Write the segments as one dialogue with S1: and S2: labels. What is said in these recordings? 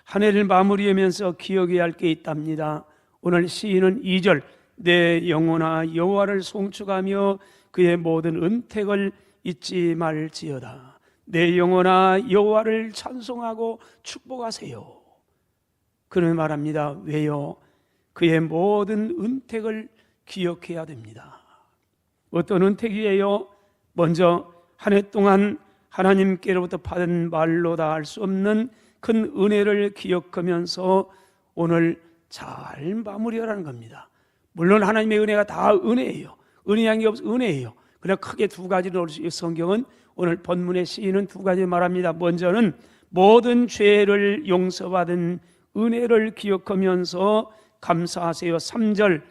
S1: 한 해를 마무리하면서 기억해야 할 게 있답니다. 오늘 시인은 2절 내 영혼아 여호와를 송축하며 그의 모든 은택을 잊지 말지어다. 내 영혼아 여호와를 찬송하고 축복하세요. 그는 말합니다. 왜요? 그의 모든 은택을 기억해야 됩니다. 어떤 은택이에요? 먼저 한 해 동안 하나님께로부터 받은 말로 다 할 수 없는 큰 은혜를 기억하면서 오늘 잘 마무리하라는 겁니다. 물론 하나님의 은혜가 다 은혜예요. 은혜한 게 없어 은혜예요. 그러나 크게 두 가지로 성경은 오늘 본문의 시인은 두 가지 말합니다. 먼저는 모든 죄를 용서받은 은혜를 기억하면서 감사하세요. 3절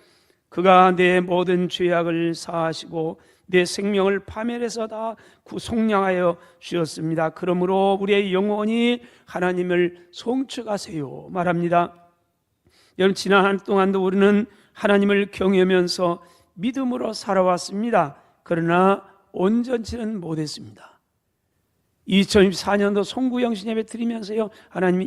S1: 그가 내 모든 죄악을 사하시고 내 생명을 파멸해서 다 구속량하여 주셨습니다. 그러므로 우리의 영혼이 하나님을 송축하세요 말합니다. 여러분 지난 한 동안도 우리는 하나님을 경외하면서 믿음으로 살아왔습니다. 그러나 온전치는 못했습니다. 2024년도 송구영신 예배 드리면서요, 하나님이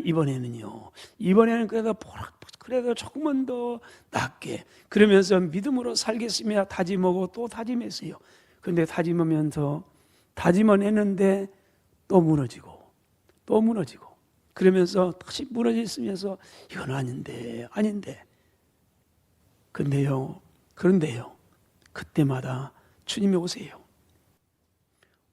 S1: 이번에는 그래도 조금만 더 낫게 그러면서 믿음으로 살겠습니다 다짐하고 또 다짐했어요. 그런데 다짐하면서 다짐은 했는데 또 무너지고 그러면서 다시 무너졌으면서 이건 아닌데 그런데요 그때마다 주님이 오세요.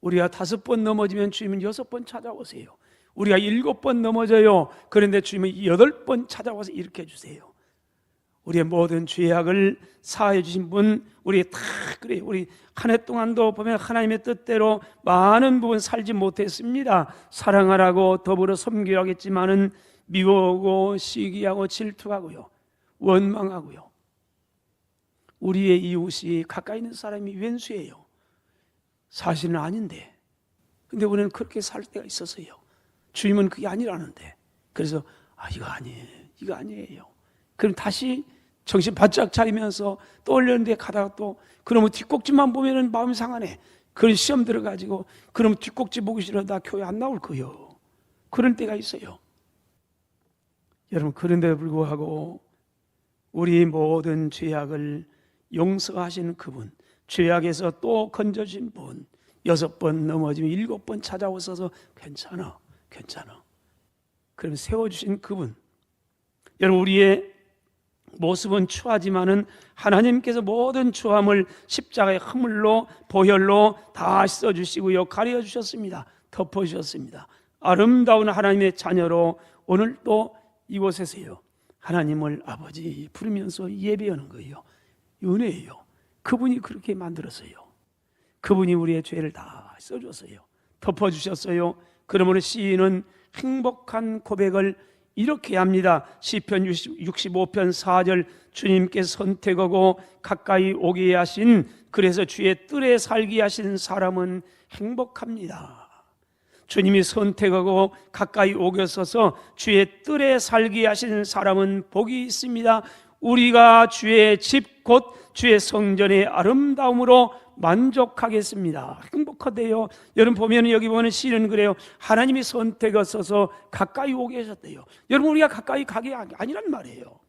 S1: 우리가 5번 넘어지면 주님은 6번 찾아오세요. 우리가 7번 넘어져요. 그런데 주님은 8번 찾아와서 일으켜 주세요. 우리의 모든 죄악을 사해 주신 분, 우리 다 그래요. 우리 한 해 동안도 보면 하나님의 뜻대로 많은 부분 살지 못했습니다. 사랑하라고 더불어 섬기라고 했지만은 미워하고 시기하고 질투하고요, 원망하고요. 우리의 이웃이 가까이 있는 사람이 왼수예요. 사실은 아닌데, 근데 우리는 그렇게 살 때가 있었어요. 주님은 그게 아니라는데, 그래서 이거 아니에요. 그럼 다시 정신 바짝 차리면서 또 올렸는데 가다가 또 그러면 뒷꼭지만 보면은 마음이 상하네. 그런 시험 들어가지고 그러면 뒷꼭지 보기 싫어 나 교회 안 나올 거요. 그런 때가 있어요. 여러분 그런데도 불구하고 우리 모든 죄악을 용서하시는 그분, 죄악에서 또 건져주신 분, 6번 넘어지면 7번 찾아오셔서 괜찮아 그럼 세워주신 그분. 여러분 우리의 모습은 추하지만은 하나님께서 모든 추함을 십자가의 허물로 보혈로 다 씻어주시고요, 가려주셨습니다. 덮어주셨습니다. 아름다운 하나님의 자녀로 오늘 또 이곳에서요 하나님을 아버지 부르면서 예배하는 거예요. 은혜예요. 그분이 그렇게 만들었어요. 그분이 우리의 죄를 다 써줬어요. 덮어주셨어요. 그러므로 시인은 행복한 고백을 이렇게 합니다. 시편 65편 4절 주님께서 선택하고 가까이 오게 하신, 그래서 주의 뜰에 살게 하신 사람은 행복합니다. 주님이 선택하고 가까이 오셔서 주의 뜰에 살게 하신 사람은 복이 있습니다. 우리가 주의 집 곧 주의 성전의 아름다움으로 만족하겠습니다. 행복하대요. 여러분 보면 여기 보면 시는 그래요. 하나님이 선택하셔서 가까이 오게 하셨대요. 여러분 우리가 가까이 가게 아니란 말이에요.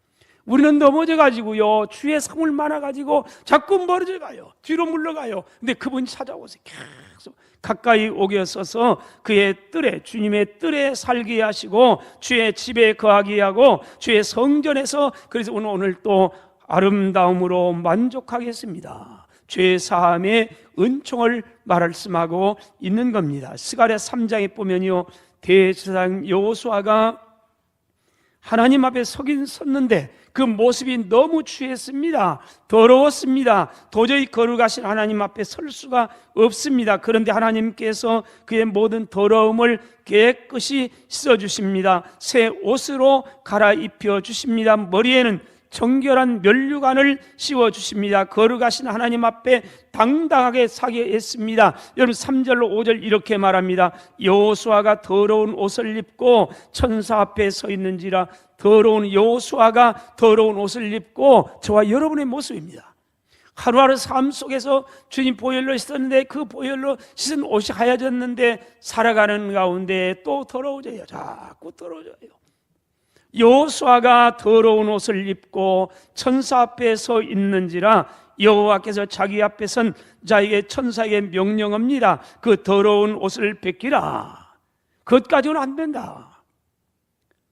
S1: 우리는 넘어져가지고요, 주의 사물 많아가지고 자꾸 멀어져 가요. 뒤로 물러가요. 근데 그분이 찾아오세요. 계속 가까이 오게 하셔서 그의 뜰에, 주님의 뜰에 살게 하시고 주의 집에 거하게 하고 주의 성전에서, 그래서 오늘 또 아름다움으로 만족하겠습니다. 죄 사함의 은총을 말씀하고 있는 겁니다. 스가랴 3장에 보면요, 대제사장 여호수아가 하나님 앞에 서긴 섰는데 그 모습이 너무 취했습니다. 더러웠습니다. 도저히 거룩하신 하나님 앞에 설 수가 없습니다. 그런데 하나님께서 그의 모든 더러움을 깨끗이 씻어주십니다. 새 옷으로 갈아입혀 주십니다. 머리에는 정결한 면류관을 씌워주십니다. 거룩하신 하나님 앞에 당당하게 서게 했습니다. 여러분 3절로 5절 이렇게 말합니다. 여호수아가 더러운 옷을 입고 천사 앞에 서 있는지라. 더러운 여호수아가 더러운 옷을 입고 저와 여러분의 모습입니다. 하루하루 삶 속에서 주님 보혈로 씻었는데 그 보혈로 씻은 옷이 하얘졌는데 살아가는 가운데 또 더러워져요. 자꾸 더러워져요. 여호수아가 더러운 옷을 입고 천사 앞에 서 있는지라 여호와께서 자기 앞에 선 자에게 천사에게 명령합니다. 그 더러운 옷을 벗기라. 그것까지는 안 된다.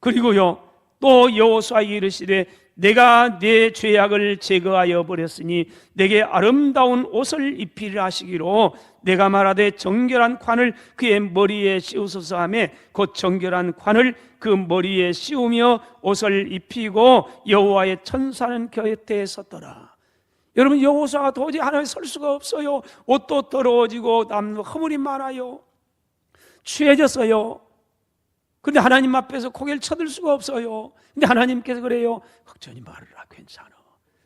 S1: 그리고요, 또 여호수아에게 이르시되 내가 내 죄악을 제거하여 버렸으니 내게 아름다운 옷을 입히라 하시기로 내가 말하되 정결한 관을 그의 머리에 씌우소서 하며 곧 정결한 관을 그 머리에 씌우며 옷을 입히고 여호와의 천사는 곁에 섰더라. 여러분, 여호수아가 도저히 하나님에 설 수가 없어요. 옷도 더러워지고 남도 허물이 많아요. 취해졌어요. 그런데 하나님 앞에서 고개를 쳐들 수가 없어요. 근데 하나님께서 그래요. 걱정이 말으라, 괜찮아.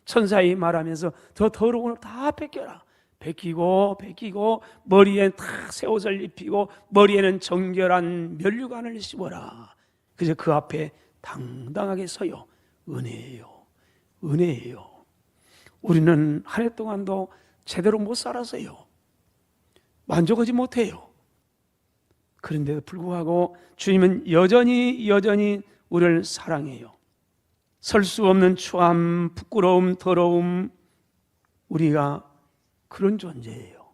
S1: 천사이 말하면서 더 더러운 옷 다 벗겨라. 벗기고 머리에 다 새 옷을 입히고 머리에는 정결한 면류관을 씌워라. 그래서 그 앞에 당당하게 서요. 은혜예요. 은혜예요. 우리는 한 해 동안도 제대로 못 살았어요. 만족하지 못해요. 그런데도 불구하고 주님은 여전히 우리를 사랑해요. 설 수 없는 추함, 부끄러움, 더러움, 우리가 그런 존재예요.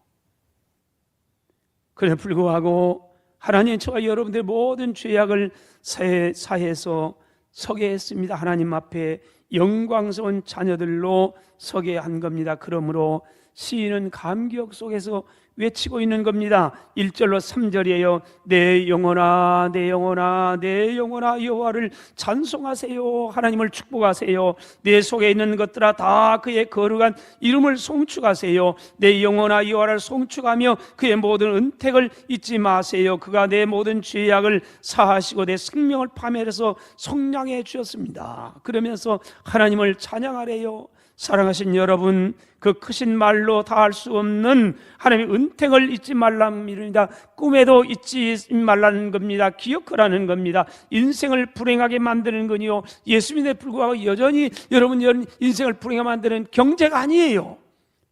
S1: 그럼에도 불구하고 하나님, 저와 여러분들의 모든 죄악을 사해서 서게 했습니다. 하나님 앞에 영광스러운 자녀들로 서게 한 겁니다. 그러므로 시인은 감격 속에서 외치고 있는 겁니다. 1절로 3절이에요. 내 영혼아, 내 영혼아, 내 영혼아 여호와를 찬송하세요. 하나님을 축복하세요. 내 속에 있는 것들아 다 그의 거룩한 이름을 송축하세요. 내 영혼아 여호와를 송축하며 그의 모든 은택을 잊지 마세요. 그가 내 모든 죄악을 사하시고 내 생명을 파멸해서 속량해 주셨습니다. 그러면서 하나님을 찬양하래요. 사랑하신 여러분, 그 크신 말로 다 할 수 없는 하나님의 은택을 잊지 말랍니다. 꿈에도 잊지 말라는 겁니다. 기억하라는 겁니다. 인생을 불행하게 만드는 거니요, 예수님에 불구하고 여전히 여러분 인생을 불행하게 만드는 경제가 아니에요.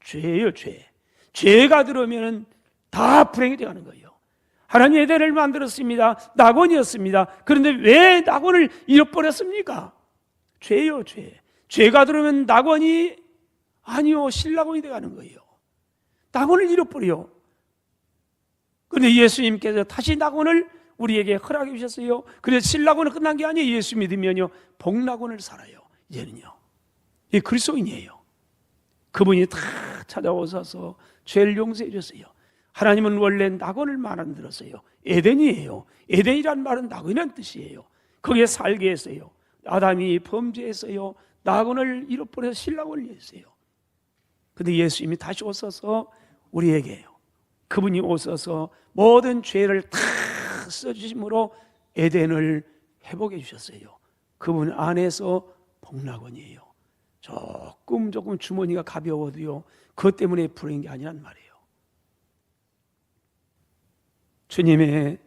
S1: 죄예요. 죄가 들어오면 다 불행이 되어가는 거예요. 하나님 에덴을 만들었습니다. 낙원이었습니다. 그런데 왜 낙원을 잃어버렸습니까? 죄예요. 죄가 들어오면 낙원이 아니요, 신낙원이 되어가는 거예요. 낙원을 잃어버려요. 그런데 예수님께서 다시 낙원을 우리에게 허락해 주셨어요. 그래서 신낙원은 끝난 게 아니에요. 예수 믿으면요, 복낙원을 살아요. 이제는요, 이 그리스도인이에요. 그분이 다 찾아오셔서 죄를 용서해 줬어요. 하나님은 원래 낙원을 만들었어요. 에덴이에요. 에덴이란 말은 낙원이라는 뜻이에요. 거기에 살게 했어요. 아담이 범죄했어요. 낙원을 잃어버려서 신낙원을 했어요. 그런데 예수님이 다시 오셔서 우리에게요, 그분이 오셔서 모든 죄를 다 써주심으로 에덴을 회복해 주셨어요. 그분 안에서 복낙원이에요. 조금 주머니가 가벼워도요, 그것 때문에 불행한 게 아니란 말이에요. 주님의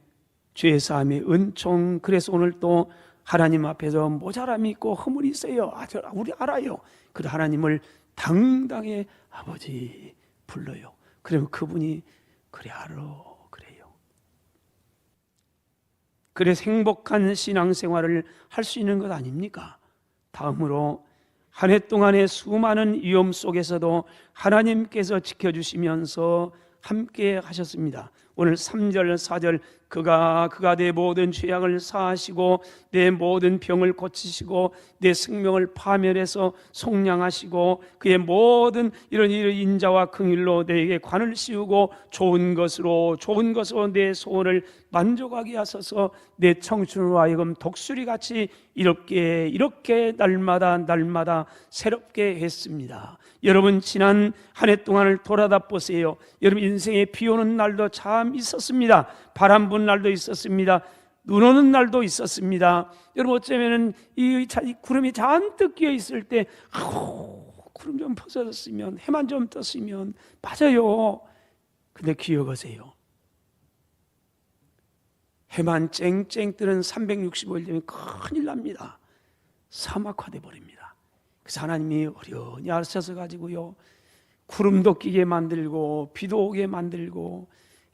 S1: 죄사함의 은총, 그래서 오늘 또 하나님 앞에서 모자람이 있고 허물이 있어요. 우리 알아요. 그래서 하나님을 당당히 아버지 불러요. 그러면 그분이 그래 알아, 그래요. 그래서 행복한 신앙생활을 할 수 있는 것 아닙니까? 다음으로 한 해 동안의 수많은 위험 속에서도 하나님께서 지켜주시면서 함께 하셨습니다. 오늘 3절 4절 그가 내 모든 죄악을 사하시고 내 모든 병을 고치시고 내 생명을 파멸해서 속량하시고 그의 모든 이런 인자와 긍휼로 내게 관을 씌우고 좋은 것으로 내 소원을 만족하게 하소서. 내 청춘으로 하여금 독수리같이 이렇게 날마다 새롭게 했습니다. 여러분, 지난 한 해 동안을 돌아다 보세요. 여러분, 인생에 비 오는 날도 참 있었습니다. 바람 부는 날도 있었습니다. 눈 오는 날도 있었습니다. 여러분, 어쩌면은 이 구름이 잔뜩 끼어 있을 때 구름 좀 벗어졌으면, 해만 좀 떴으면, 맞아요. 근데 기억하세요, 해만 쨍쨍 뜨는 365일 되면 큰일 납니다. 사막화돼 버립니다. 그래서 하나님이 어련히 하셔서 가지고요, 구름도 끼게 만들고 비도 오게 만들고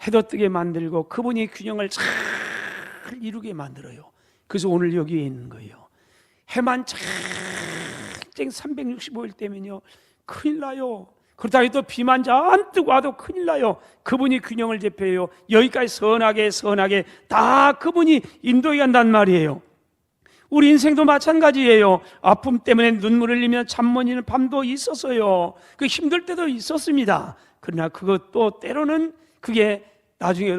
S1: 해도 뜨게 만들고 그분이 균형을 잘 이루게 만들어요. 그래서 오늘 여기에 있는 거예요. 해만 쨍쨍 365일 되면요 큰일 나요. 그렇다고 또 비만 잔뜩 와도 큰일 나요. 그분이 균형을 잡혀요. 여기까지 선하게 다 그분이 인도해 간단 말이에요. 우리 인생도 마찬가지예요. 아픔 때문에 눈물을 흘리며 잠 못 이는 밤도 있었어요. 그 힘들 때도 있었습니다. 그러나 그것도 때로는 그게 나중에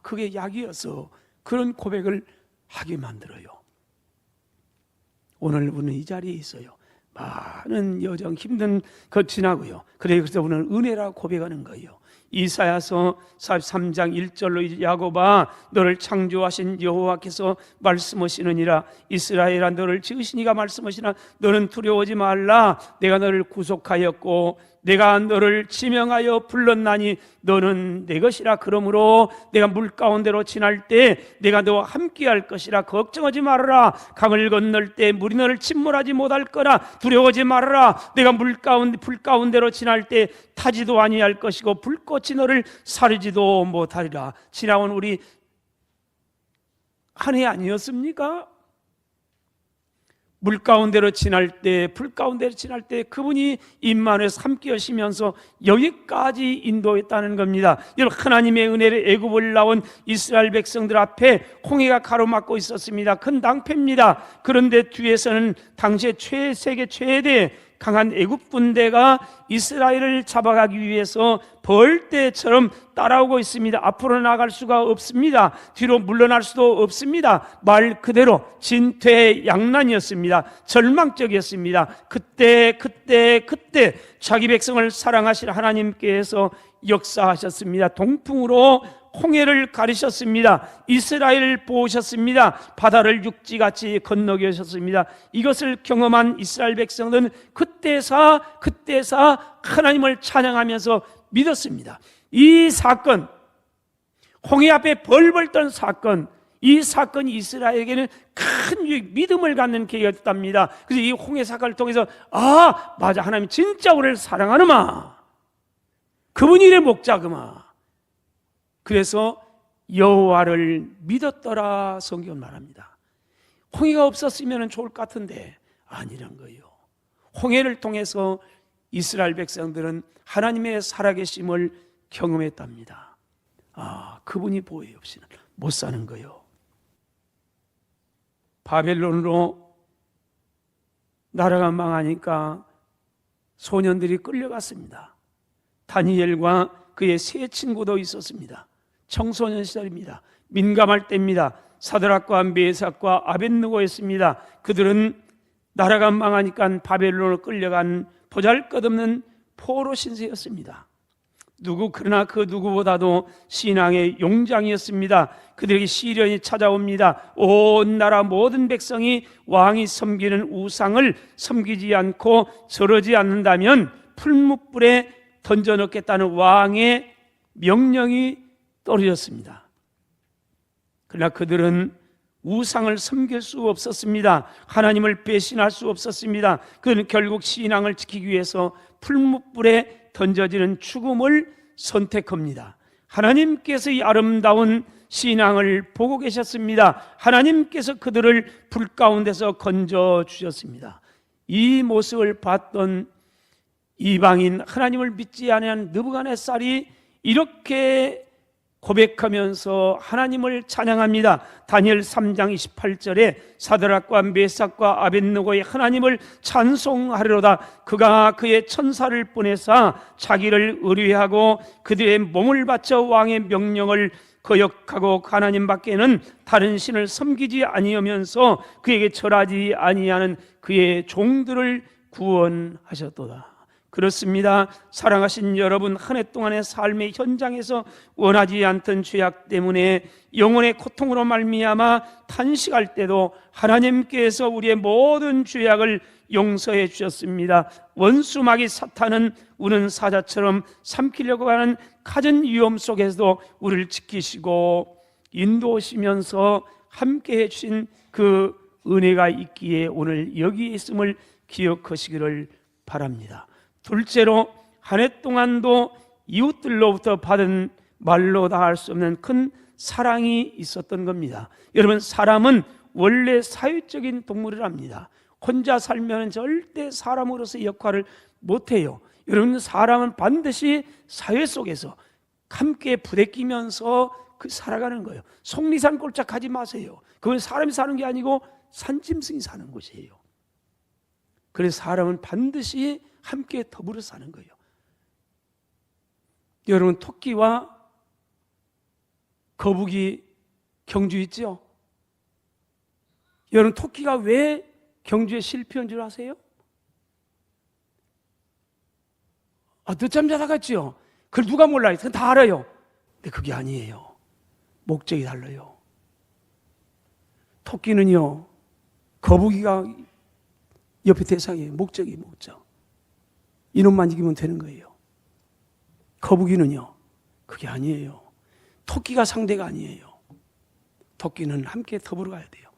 S1: 그게 약이어서 그런 고백을 하게 만들어요. 오늘 우리는 이 자리에 있어요. 많은 여정 힘든 것 지나고요. 그래서 우리는 은혜라고 고백하는 거예요. 이사야서 43장 1절로 야곱아 너를 창조하신 여호와께서 말씀하시느니라 이스라엘아 너를 지으시니가 말씀하시나 너는 두려워하지 말라 내가 너를 구속하였고 내가 너를 지명하여 불렀나니 너는 내 것이라 그러므로 내가 물 가운데로 지날 때 내가 너와 함께할 것이라 걱정하지 말아라 강을 건널 때 물이 너를 침몰하지 못할 거라 두려워하지 말아라 내가 불 가운데로 지날 때 타지도 아니할 것이고 불꽃이 너를 사르지도 못하리라. 지나온 우리 한 해 아니었습니까? 물 가운데로 지날 때, 불 가운데로 지날 때 그분이 임마누엘에서 함께 하시면서 여기까지 인도했다는 겁니다. 여러분 하나님의 은혜를 애굽을 나온 이스라엘 백성들 앞에 홍해가 가로막고 있었습니다. 큰 낭패입니다. 그런데 뒤에서는 당시에 세계 최대 강한 애굽 군대가 이스라엘을 잡아가기 위해서 벌떼처럼 따라오고 있습니다. 앞으로 나갈 수가 없습니다. 뒤로 물러날 수도 없습니다. 말 그대로 진퇴양난이었습니다. 절망적이었습니다. 그때 자기 백성을 사랑하실 하나님께서 역사하셨습니다. 동풍으로 홍해를 가르셨습니다. 이스라엘을 보셨습니다. 바다를 육지같이 건너게 하셨습니다. 이것을 경험한 이스라엘 백성들은 그때사 하나님을 찬양하면서 믿었습니다. 이 사건, 홍해 앞에 벌벌 떤 사건, 이 사건이 이스라엘에게는 큰 믿음을 갖는 계기였답니다. 그래서 이 홍해 사건을 통해서 맞아 하나님 진짜 우리를 사랑하는마 그분이 내 목자그마. 그래서 여호와를 믿었더라 성경은 말합니다. 홍해가 없었으면 좋을 것 같은데 아니란 거예요. 홍해를 통해서 이스라엘 백성들은 하나님의 살아계심을 경험했답니다. 그분이 보혜 없이는 못 사는 거예요. 바벨론으로 나라가 망하니까 소년들이 끌려갔습니다. 다니엘과 그의 세 친구도 있었습니다. 청소년 시절입니다. 민감할 때입니다. 사드락과 메삭과 아벳느고였습니다. 그들은 나라가 망하니까 바벨론으로 끌려간 보잘것없는 포로 신세였습니다. 그러나 그 누구보다도 신앙의 용장이었습니다. 그들에게 시련이 찾아옵니다. 온 나라 모든 백성이 왕이 섬기는 우상을 섬기지 않고 절하지 않는다면 풀무불에 던져넣겠다는 왕의 명령이 떨어졌습니다. 그러나 그들은 우상을 섬길 수 없었습니다. 하나님을 배신할 수 없었습니다. 그는 결국 신앙을 지키기 위해서 풀무불에 던져지는 죽음을 선택합니다. 하나님께서 이 아름다운 신앙을 보고 계셨습니다. 하나님께서 그들을 불 가운데서 건져 주셨습니다. 이 모습을 봤던 이방인 하나님을 믿지 않은 느부갓네살이 이렇게 고백하면서 하나님을 찬양합니다. 다니엘 3장 28절에 사드락과 메삭과 아벳느고의 하나님을 찬송하리로다. 그가 그의 천사를 보내사 자기를 의뢰하고 그들의 몸을 바쳐 왕의 명령을 거역하고 하나님 밖에는 다른 신을 섬기지 아니하면서 그에게 절하지 아니하는 그의 종들을 구원하셨도다. 그렇습니다. 사랑하신 여러분, 한 해 동안의 삶의 현장에서 원하지 않던 죄악 때문에 영혼의 고통으로 말미암아 탄식할 때도 하나님께서 우리의 모든 죄악을 용서해 주셨습니다. 원수마귀 사탄은 우는 사자처럼 삼키려고 하는 갖은 위험 속에서도 우리를 지키시고 인도하시면서 함께해 주신 그 은혜가 있기에 오늘 여기에 있음을 기억하시기를 바랍니다. 둘째로 한 해 동안도 이웃들로부터 받은 말로 다 할 수 없는 큰 사랑이 있었던 겁니다. 여러분, 사람은 원래 사회적인 동물이랍니다. 혼자 살면 절대 사람으로서의 역할을 못해요. 여러분, 사람은 반드시 사회 속에서 함께 부대끼면서 살아가는 거예요. 속리산 꼴짝하지 마세요. 그건 사람이 사는 게 아니고 산짐승이 사는 곳이에요. 그래서 사람은 반드시 함께 더불어 사는 거예요. 여러분, 토끼와 거북이 경주 있죠? 여러분, 토끼가 왜 경주에 실패한 줄 아세요? 늦잠 자다 갔죠? 그걸 누가 몰라요? 그건 다 알아요. 근데 그게 아니에요. 목적이 달라요. 토끼는요, 거북이가 옆에 대상이에요. 목적. 이놈만 이기면 되는 거예요. 거북이는요, 그게 아니에요. 토끼가 상대가 아니에요. 토끼는 함께 더불어 가야 돼요.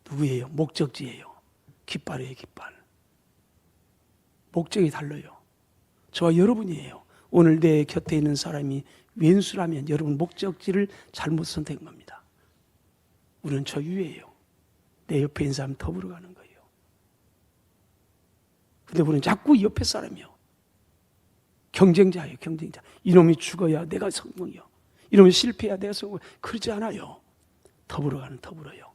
S1: 누구예요? 목적지예요. 깃발이에요, 깃발. 목적이 달라요. 저와 여러분이에요. 오늘 내 곁에 있는 사람이 왼수라면 여러분 목적지를 잘못 선택한 겁니다. 우리는 저 위에요. 내 옆에 있는 사람 더불어 가는 거예요. 근데 우리는 자꾸 옆에 사람이요. 경쟁자예요, 경쟁자. 이놈이 죽어야 내가 성공이요. 이놈이 실패해야 내가 성공. 그러지 않아요. 더불어요.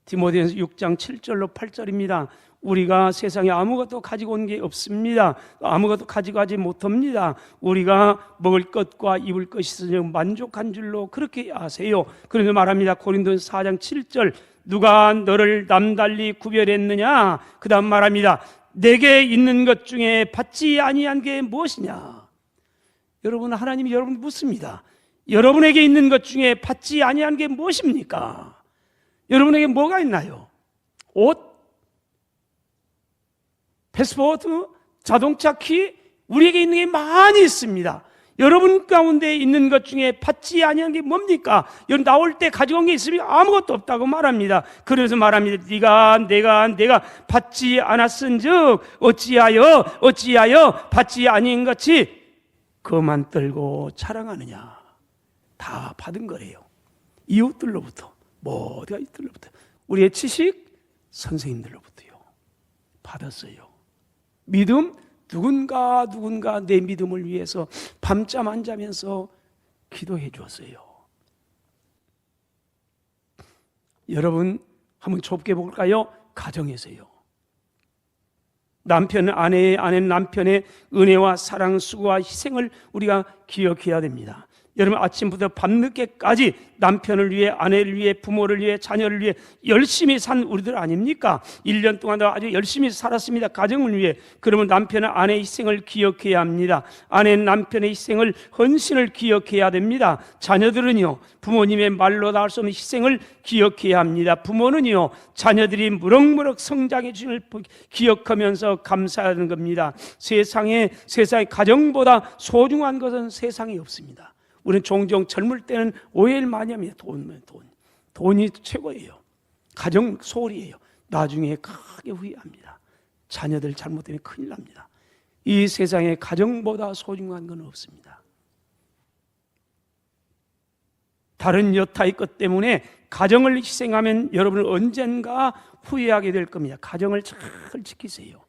S1: 디모데전서 6장 7절로 8절입니다. 우리가 세상에 아무것도 가지고 온 게 없습니다. 아무것도 가져가지 못합니다. 우리가 먹을 것과 입을 것이 있으니 만족한 줄로 그렇게 아세요. 그런데 말합니다. 고린도전서 4장 7절, 누가 너를 남달리 구별했느냐? 그 다음 말합니다. 내게 있는 것 중에 받지 아니한 게 무엇이냐? 여러분, 하나님이 여러분 묻습니다. 여러분에게 있는 것 중에 받지 아니한 게 무엇입니까? 여러분에게 뭐가 있나요? 옷? 패스포트? 자동차 키? 우리에게 있는 게 많이 있습니다. 여러분 가운데 있는 것 중에 받지 아니한 게 뭡니까? 여러분 나올 때 가져온 게 있으면 아무것도 없다고 말합니다. 그래서 말합니다. 내가 받지 않았은즉 어찌하여 받지 아닌 것이 그만 떨고 자랑하느냐. 다 받은 거래요. 이웃들로부터, 모두가 이웃들로부터, 우리의 지식 선생님들로부터요 받았어요. 믿음, 누군가 내 믿음을 위해서 밤잠 안 자면서 기도해 주었어요. 여러분, 한번 좁게 볼까요? 가정에서요. 남편은 아내는 남편의 은혜와 사랑, 수고와 희생을 우리가 기억해야 됩니다. 여러분, 아침부터 밤늦게까지 남편을 위해, 아내를 위해, 부모를 위해, 자녀를 위해 열심히 산 우리들 아닙니까? 1년 동안 아주 열심히 살았습니다. 가정을 위해. 그러면 남편은 아내의 희생을 기억해야 합니다. 아내는 남편의 희생을, 헌신을 기억해야 됩니다. 자녀들은요, 부모님의 말로 다 할 수 없는 희생을 기억해야 합니다. 부모는요, 자녀들이 무럭무럭 성장해 주심을 기억하면서 감사하는 겁니다. 세상에 가정보다 소중한 것은 세상에 없습니다. 우리는 종종 젊을 때는 오해를 많이 합니다. 돈이 최고예요. 가정 소홀이에요. 나중에 크게 후회합니다. 자녀들 잘못되면 큰일 납니다. 이 세상에 가정보다 소중한 건 없습니다. 다른 여타의 것 때문에 가정을 희생하면 여러분은 언젠가 후회하게 될 겁니다. 가정을 잘 지키세요.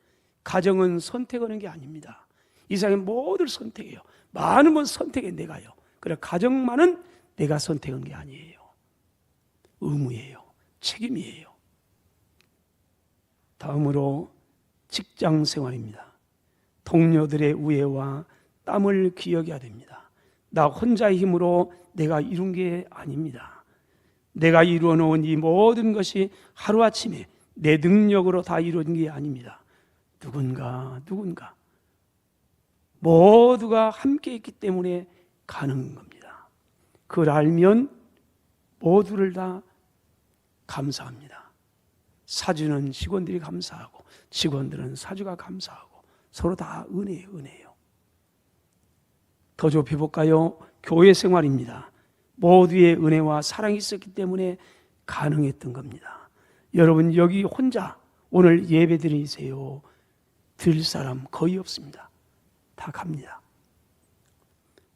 S1: 가정은 선택하는 게 아닙니다. 이 세상에 모두를 선택해요. 많은 분 선택해 내가요. 그래, 가정만은 내가 선택한 게 아니에요. 의무예요. 책임이에요. 다음으로 직장 생활입니다. 동료들의 우애와 땀을 기억해야 됩니다. 나 혼자의 힘으로 내가 이룬 게 아닙니다. 내가 이루어 놓은 이 모든 것이 하루아침에 내 능력으로 다 이루어진 게 아닙니다. 누군가 모두가 함께 있기 때문에 가능한 겁니다. 그걸 알면 모두를 다 감사합니다. 사주는 직원들이 감사하고 직원들은 사주가 감사하고 서로 다 은혜예요. 더 좁혀볼까요? 교회 생활입니다. 모두의 은혜와 사랑이 있었기 때문에 가능했던 겁니다. 여러분, 여기 혼자 오늘 예배 드리세요. 드릴 사람 거의 없습니다. 다 갑니다.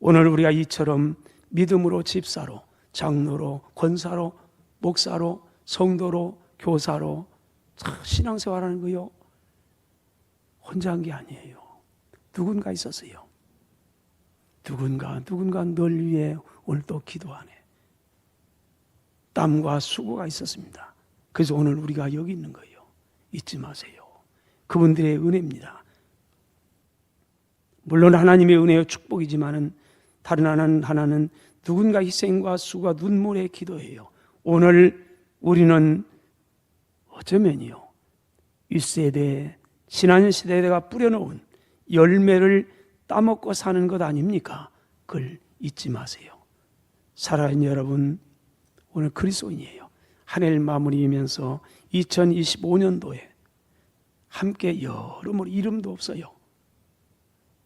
S1: 오늘 우리가 이처럼 믿음으로 집사로, 장로로, 권사로, 목사로 성도로, 교사로 신앙생활하는 거요. 혼자 한 게 아니에요. 누군가 있었어요. 누군가 널 위해 오늘도 기도하네. 땀과 수고가 있었습니다. 그래서 오늘 우리가 여기 있는 거예요. 잊지 마세요. 그분들의 은혜입니다. 물론 하나님의 은혜와 축복이지만은 다른 하나는 누군가 희생과 수고와 눈물의 기도예요. 오늘 우리는 어쩌면요, 윗세대, 지난 시대가 뿌려놓은 열매를 따먹고 사는 것 아닙니까? 그걸 잊지 마세요. 사랑하는 여러분, 오늘 그리스도인이에요. 한 해를 마무리하면서 2025년도에 함께 여러모로 이름도 없어요.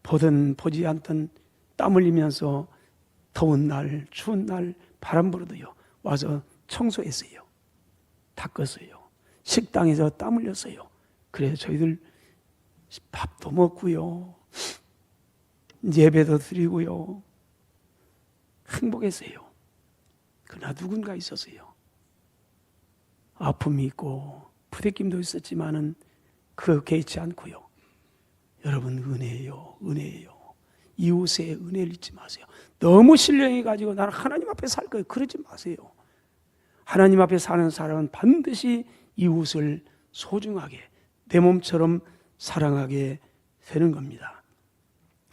S1: 보든 보지 않던 땀 흘리면서 더운 날, 추운 날 바람 불어도요 와서 청소했어요. 닦았어요. 식당에서 땀 흘렸어요. 그래서 저희들 밥도 먹고요, 예배도 드리고요, 행복했어요. 그러나 누군가 있었어요. 아픔이 있고 부대낌도 있었지만은 그거 개의치 않고요. 여러분, 은혜예요. 은혜예요. 이웃의 은혜를 잊지 마세요. 너무 신령해가지고 나는 하나님 앞에 살 거예요, 그러지 마세요. 하나님 앞에 사는 사람은 반드시 이웃을 소중하게, 내 몸처럼 사랑하게 되는 겁니다.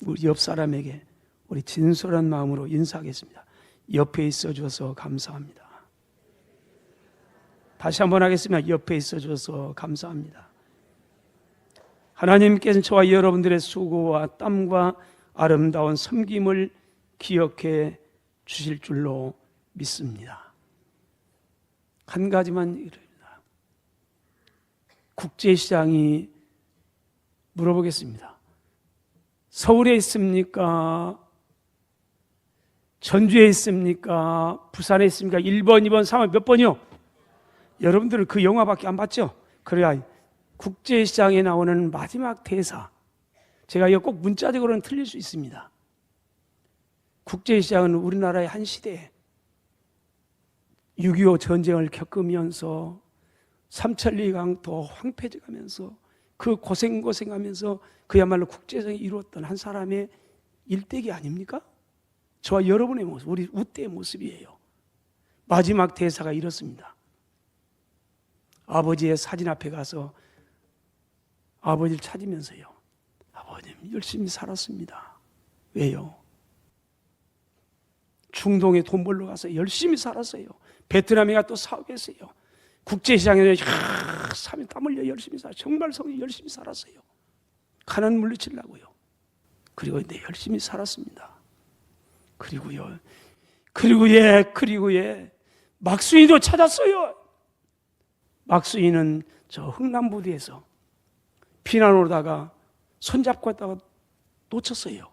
S1: 우리 옆 사람에게 우리 진솔한 마음으로 인사하겠습니다. 옆에 있어줘서 감사합니다. 다시 한번 하겠습니다. 옆에 있어줘서 감사합니다. 하나님께서는 저와 여러분들의 수고와 땀과 아름다운 섬김을 기억해 주실 줄로 믿습니다. 한 가지만 이릅니다. 국제시장이 물어보겠습니다. 서울에 있습니까? 전주에 있습니까? 부산에 있습니까? 1번, 2번, 3번 몇 번이요? 여러분들은 그 영화밖에 안 봤죠? 그래야 국제시장에 나오는 마지막 대사, 제가 이거 꼭 문자적으로는 틀릴 수 있습니다. 국제시장은 우리나라의 한 시대에 6.25 전쟁을 겪으면서 삼천리 강도 황폐해져가면서 그 고생하면서 그야말로 국제성이 이루었던 한 사람의 일대기 아닙니까? 저와 여러분의 모습, 우리 우때의 모습이에요. 마지막 대사가 이렇습니다. 아버지의 사진 앞에 가서 아버지를 찾으면서요, 아버님 열심히 살았습니다. 왜요? 중동에 돈 벌러 가서 열심히 살았어요. 베트남에 가 또 사업했어요. 국제시장에서 3일 땀 흘려 열심히 살았어요. 정말 성이 열심히 살았어요. 가난 물리치려고요. 그리고 열심히 살았습니다. 그리고요, 그리고 막수인도 찾았어요. 막수인은 저 흥남부두에서 피난 오다가 손잡고 왔다가 놓쳤어요.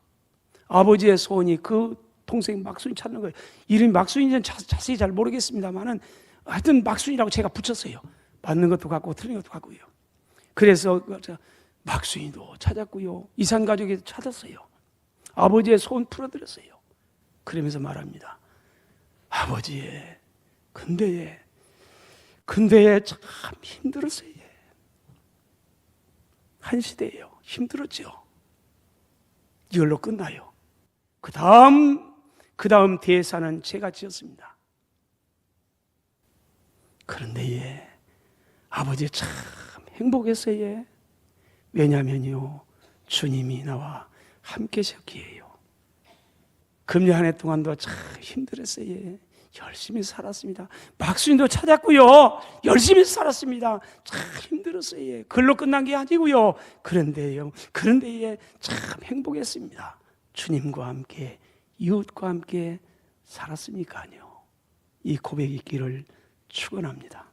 S1: 아버지의 소원이 그 동생 막수인 찾는 거예요. 이름이 막수인지는 자세히 잘 모르겠습니다만은 하여튼 막수인이라고 제가 붙였어요. 맞는 것도 같고 틀린 것도 같고요. 그래서 막수인도 찾았고요, 이산 가족이 찾았어요. 아버지의 소원 풀어드렸어요. 그러면서 말합니다. 아버지, 근데에 참 힘들었어요. 한 시대예요. 힘들었죠. 이걸로 끝나요. 그 다음 대사는 제가 지었습니다. 그런데 아버지 참 행복했어요. 왜냐면요, 주님이 나와 함께 하셨기에요. 금년 한 해 동안도 참 힘들었어요. 열심히 살았습니다. 막수인도 찾았고요, 열심히 살았습니다. 참 힘들었어요. 그걸로 끝난 게 아니고요. 그런데 참 행복했습니다. 주님과 함께, 이웃과 함께 살았으니까요. 이 고백이 있기를 축원합니다.